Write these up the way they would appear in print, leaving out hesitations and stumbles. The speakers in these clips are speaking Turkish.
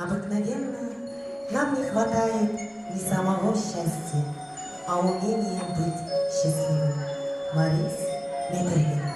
Обыкновенно нам не хватает не самого счастья, а умения быть счастливым. Марис Метерлинг.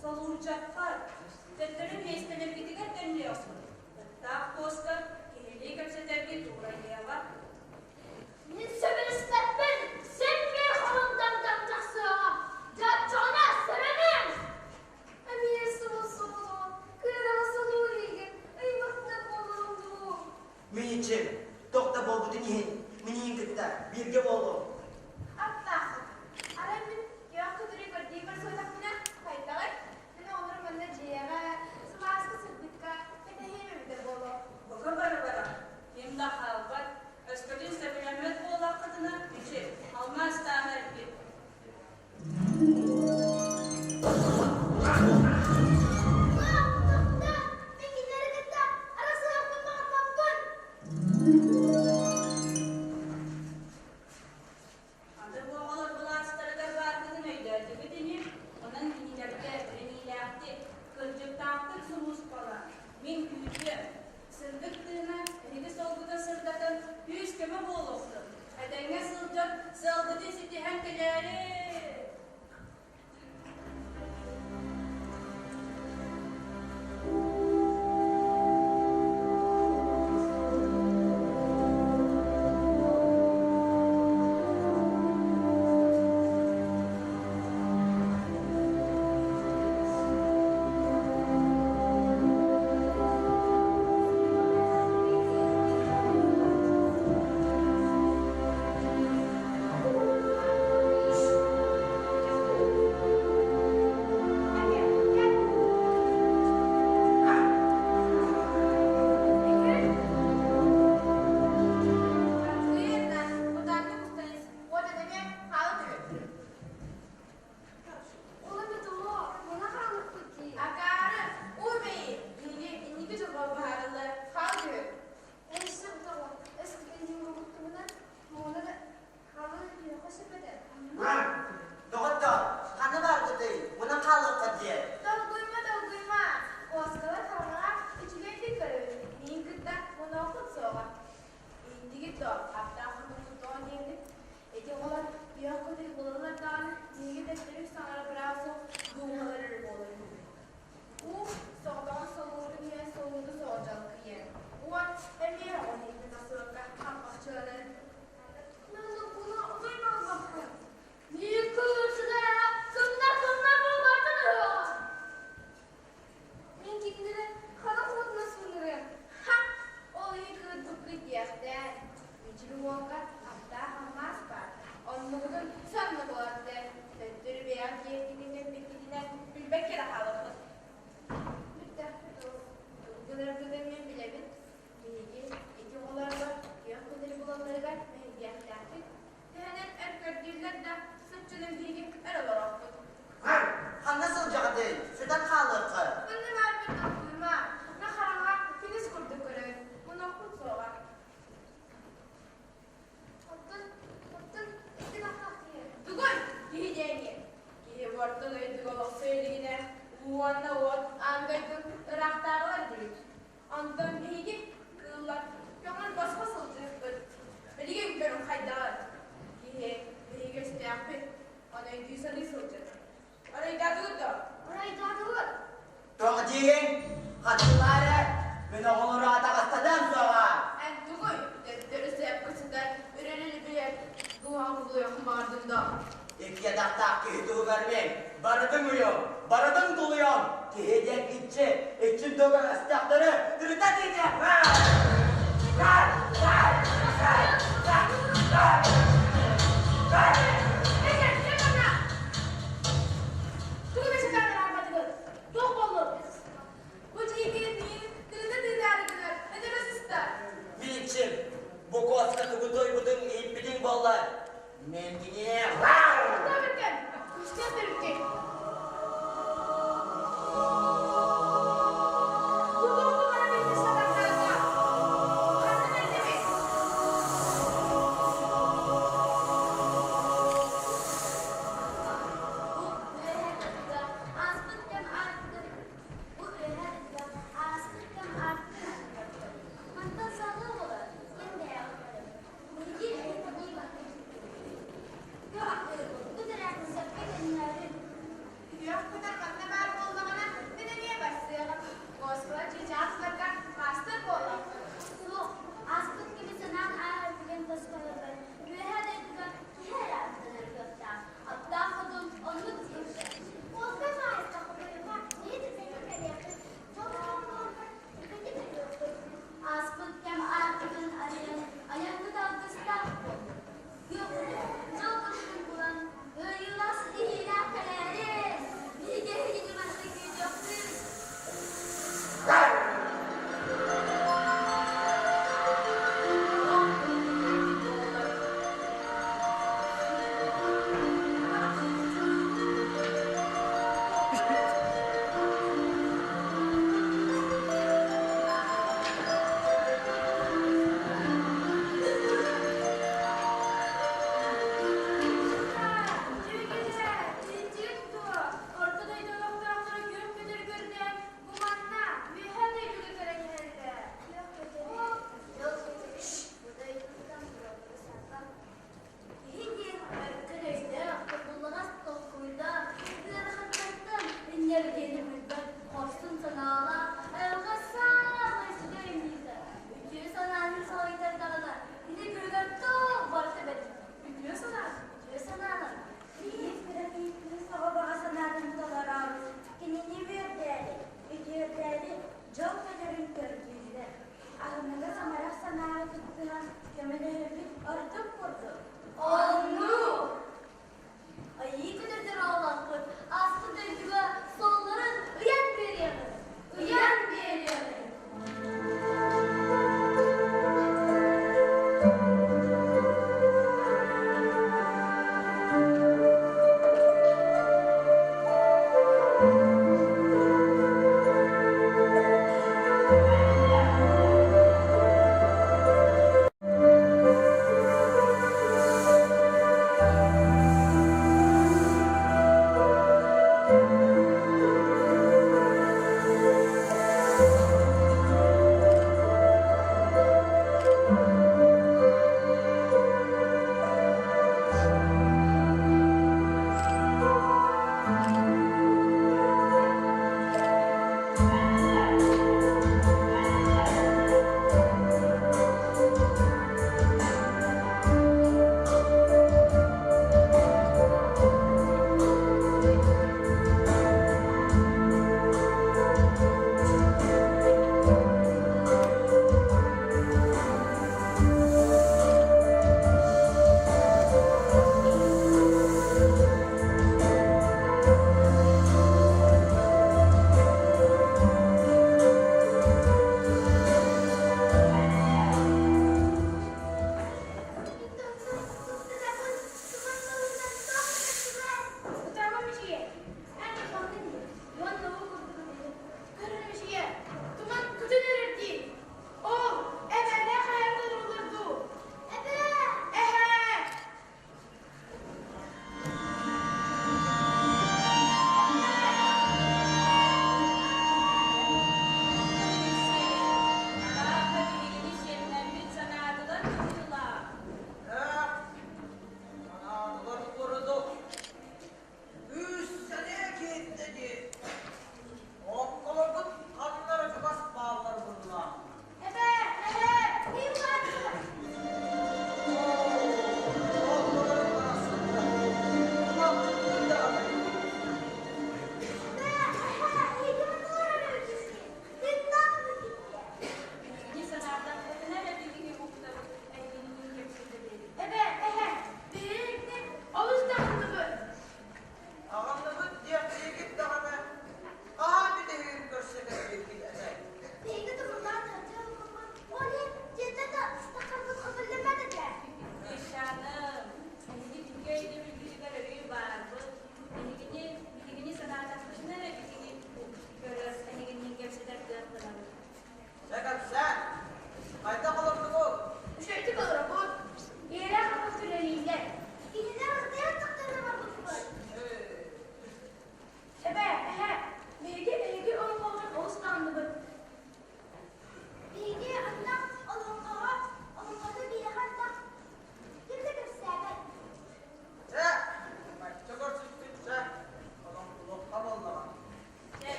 Salınacaklar. Setlerin için. Dokta bol bu dünyeyin. Minin kıtta. Birge bolu. Atta. Aramin yok kuduri berdi bersotaknya. Kaitalak. Nene olur mende ciyaga. Sulaska sebitka. Kete heme bitir bolo. Bakın bara. Hem de halbat. Özgürlüğün sebebiyle bu olakladığına içi. Almaz tahir ki. Min hücre, sırdıktığına, hedi solguda sırdatın, yüz keme bol olsun. Edenge sılcak, sıldıdı siti hem keleri.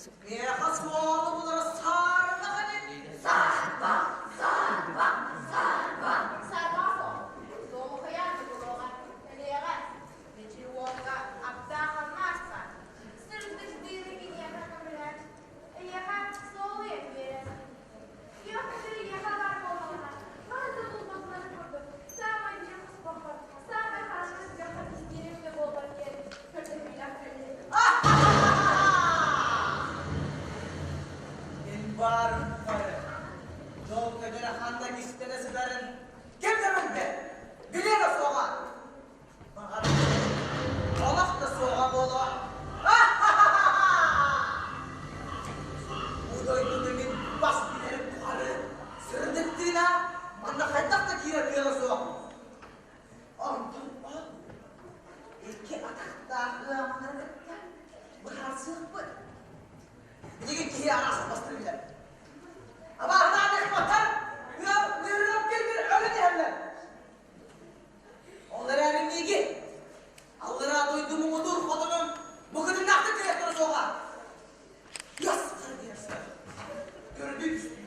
Ne has oğlu bunlara sarma hani. Sargafo. Soğuk hayatı buluğa. Eleğe. Neçi uğurda abda kalmazsa. Sırdık diri bir yere kameler. Eleğe soğuk etmeye. Yok bir yere var olmalar. Bazı bulmakları kurduk. Sadece kusbaklar. Sadece karşı sıcaklar isteyelim de bollarken. Kötü bir laf verelim. Var yukarı. Yol kadere handa gistene sıdarın. Kim demekte? Biliyor da soğan. Bakalım. Allah da soğan ola. Bu doyduğumun bas bilerim yukarı. Sırdıktığına. Bana haydak da kira kira soğan. Ondan bak. İki atakta ılamanlar kıtta. Baharsızlık bu. Jadi kira arası bastırıyor. Ama anneanne vatan, uyarılıp bir öyle derler. Onlara elimde ki, Allah'a duyduğumu mudur kodunun, bu kadın nakti direktörü soğuk. Yasır diyorsun. Gördük üstüne.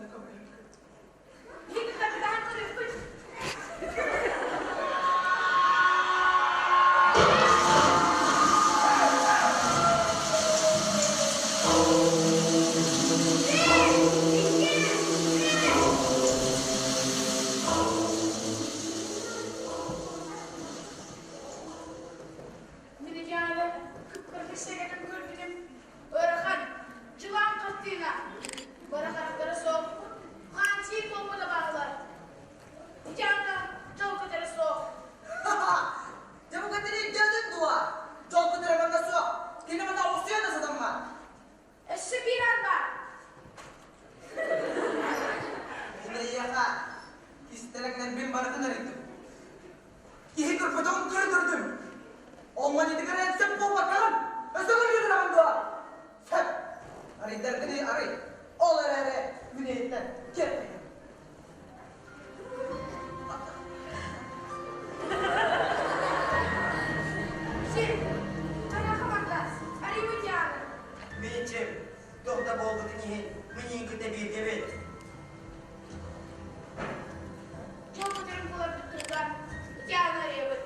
Hindi ka dahan ko rin. Binigyan kırkışa kadar gördüm. Öğretmen, cıvan katına. Bana karaktere sok. Hançi topuda bağlar. Diyanda çok kadar sok. Jamu katiri jalan dua. Jok katiri mana so? Kini mana usia na sa damma? Eşebiran var. Ini iya ka. İstelek nerbim barakın araydı. İhi kırpacağım kırdırdım. Olma dedi kare etsem bu bakalım. Özel bir zaman dua. Sen. Arayı derdini arayı. Ol arayı. Güneyinden. Gel. Şey, bana kamaklar. Arayı diyalım. Minchim, dokta bolgutini, minyingite bir devlet. Çok kadarım bulabilirler. Diyalım araya bak.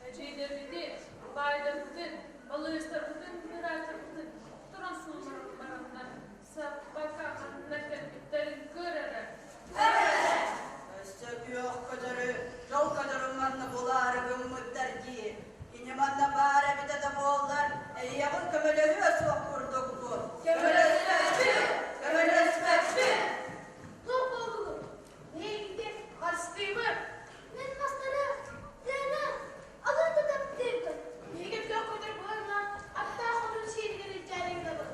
Eceğlerinde baylarından, alışlarından, müracatından, duran sunmarlarından, sabbakan nefretliklerin görerek. Söp yok kadarı, yol kadarından buları gümmütler ki. İnimanla bari bir de bollar, yakın kömelevi sokurduk bu. Kömelevi. Dur oğlum. Neydi? Hastayım. Ben hastara. Zeyna. Alın da taptırdım. Niye yok kadar bağırma. Hatta onun şeyleri içeri gidelim.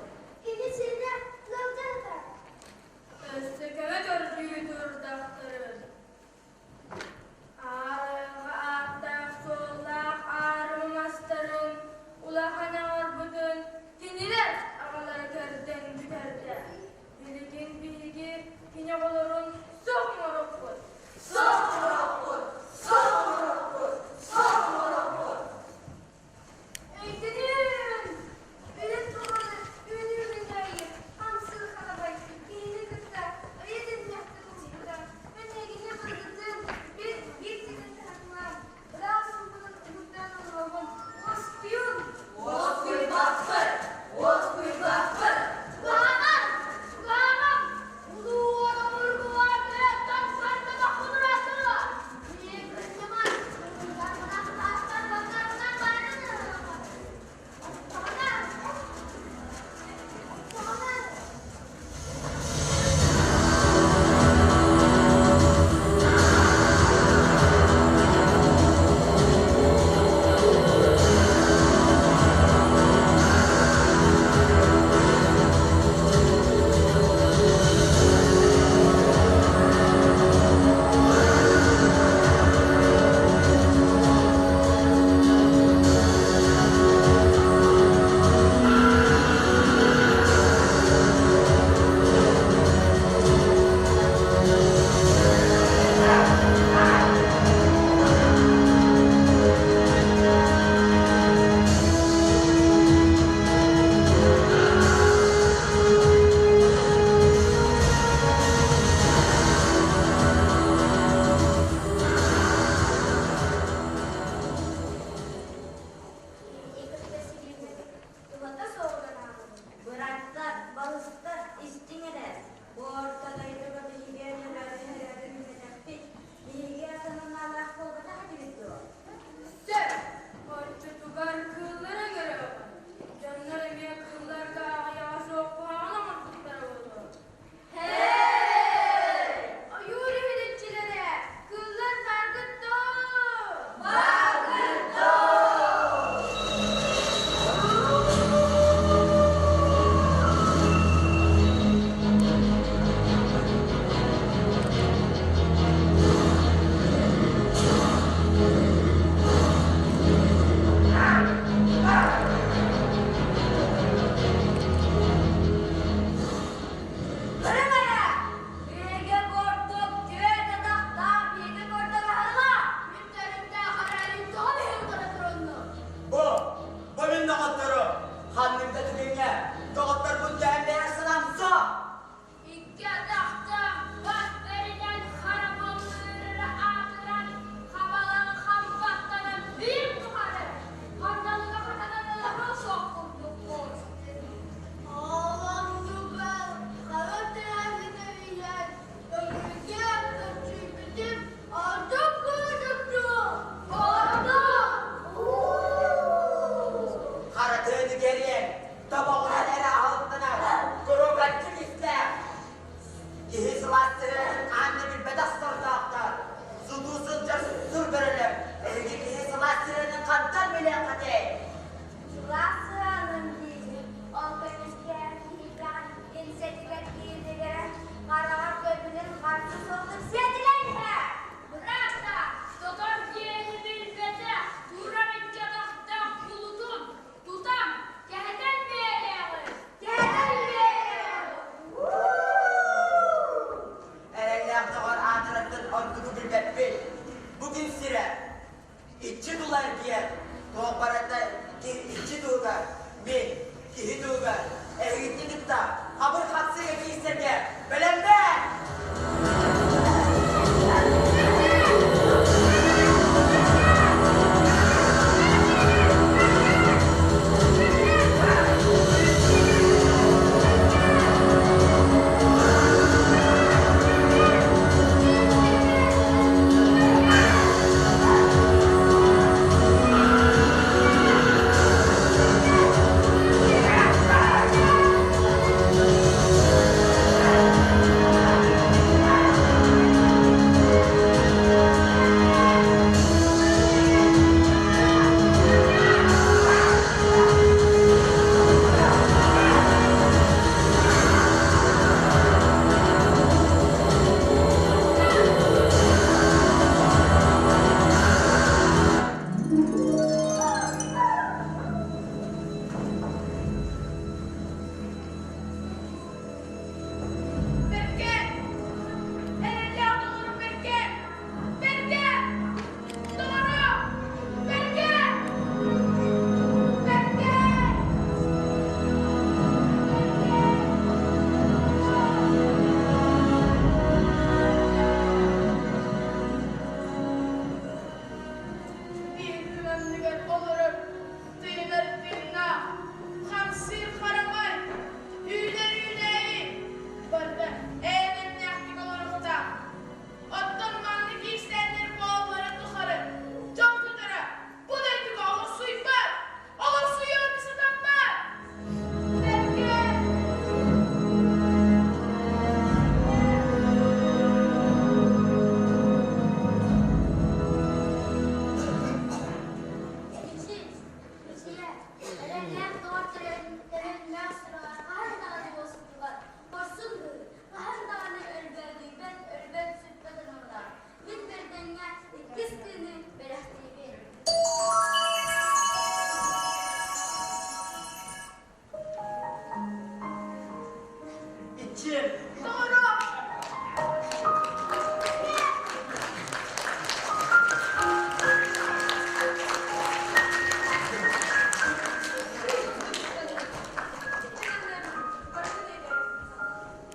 Minicim. Doğru.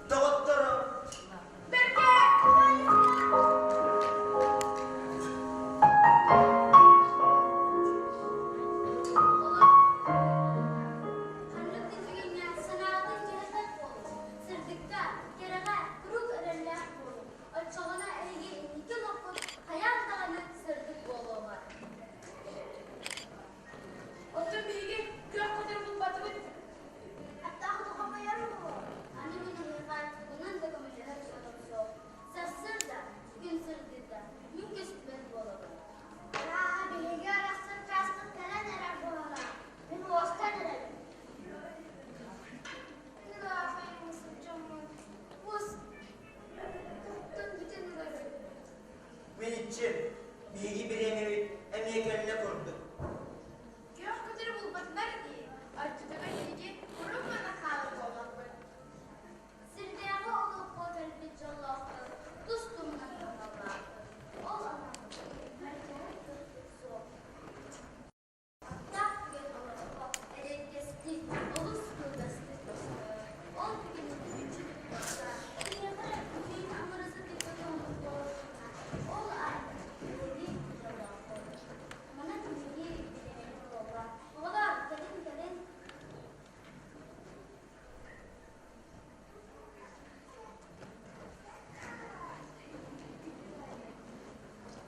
Doktorum. Berke. Hanrık dizgenya sanatın cehatat bolu. Sırdıkta, kerağa, kuruk arallah bolu. Açağına elge iki lokut, hayal dağını sırdık bolu var. Otur bilgi. Gök kudur bu batı. Hatta kama yarım bolu. Annemin hayal, bunun da kamayacak sanatı. Sarsır da, gün sırdı da, gün kesitmez bolu. Bilgi arasın kastın teren erer bolu. Ben Oscar ererim. Ne yapayım mısın canım? Buz. Tuttum bütün böyle. Minicim. Bilgi bir emniyet önüne kurdu. Gök kudur bu batı. Nerede? Artık da bilgi. Kuruk bana kalır olmak var. Sirdeğe olup botel bir callahı, dostum nakalalar. Ol anam, merkere kırdık soğuk. Tak gün olur, elektrisi, olur sıkıldası dostum. Ol bir gün küçük dostlar. Bir yakara küçüğün amırızı bir kocaman doğrusuna. Ol aynı, bir callahı. Bana tümüğü bir kolla. Oğlar, gelin gelin.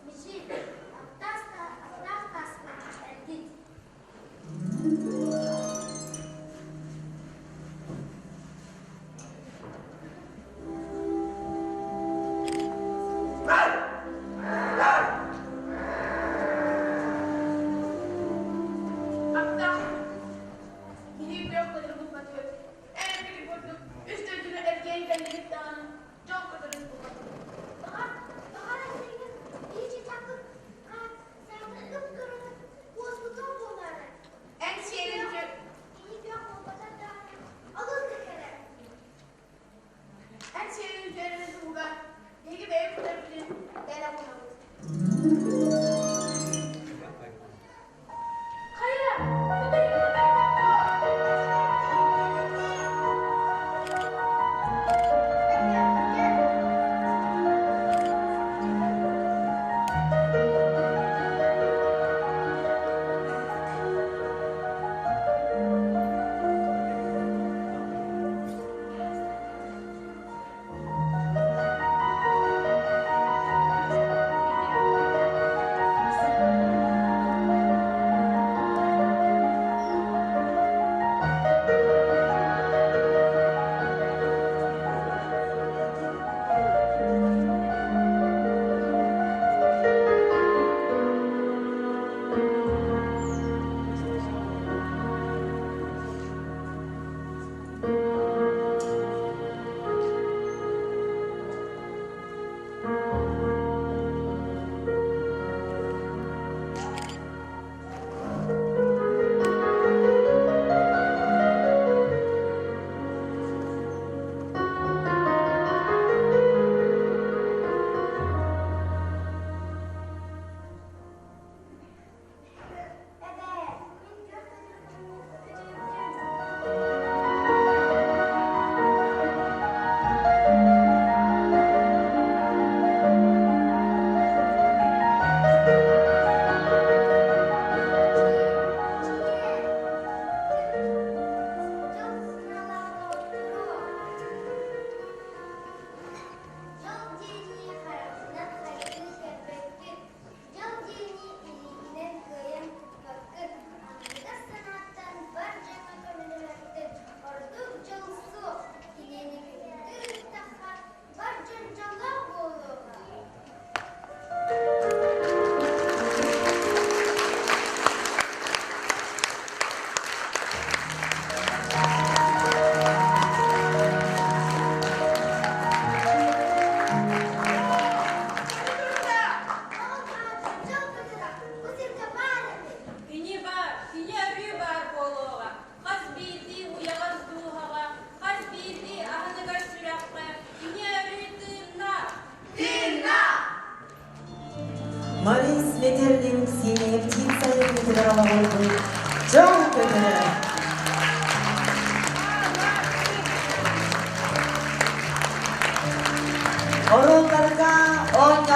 Michel, atas tasma, edit. Hatta bilgi gök kudur bu batı. Eğer biri bulduk. Üst ödünü erkeğin kendini dağının. Çok kudurun bu batı. Daha renkli, iyice takıp, sen kıpkırmızı, bozbuton bunları. En şiirince İyi bir olmadan da alır bir kere. en şiirin üzerinizi bugar. Bilgi benim kudurabilir. Dene bunu. Hayır. Bu benim kudurabilir.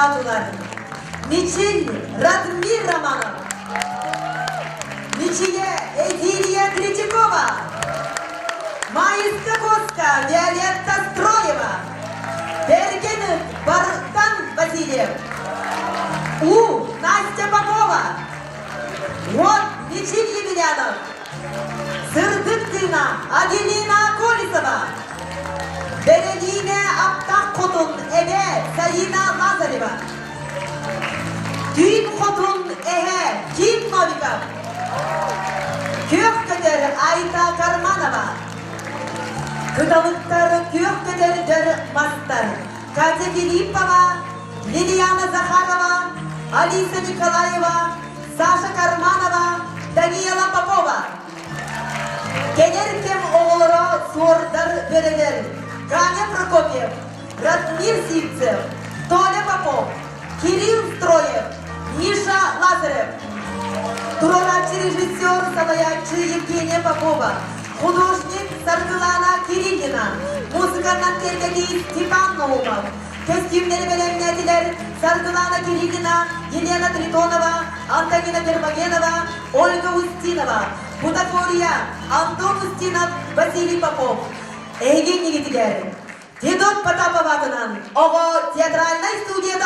Радулар, Мичель Радмир Романов, Мичия Эдилия Третьякова, Маиска Коска Виолетта Строева, Бергенов Бартан Васильев, Настя Попова, Мичель Емельянов, Сырдыктина Агелина Колесова, Берелине Аптак Хотун Эге Саина Лазарева, Түйін Хотун Эге Ким Новиков, Көктөдер Айта Карманова, Кыталыктары Көктөдер Дөр Мастар, Катя Филиппова, Лилияна Захарова, Алиса Николаева, Саша Карманова, Даниэла Попова. Генеркем оғылыра суырдар берелер. Ганя Прокопьев, Радмир Сивцев, Толя Попов, Кирилл Строев, Миша Лазарев. Туроначий режиссер Салаячи Евгения Попова, художник Саргылана Кириллина, музыканан тергeli Степан Наумов, костюмleri verenler Саргылана Кириллина, Елена Тритонова, Антонина Гермогенова, Ольга Устинова, Бутафория, Антон Устинов, Василий Попов. Евгений Гитигер, Дедок Потапов атынан, ого театральной студияда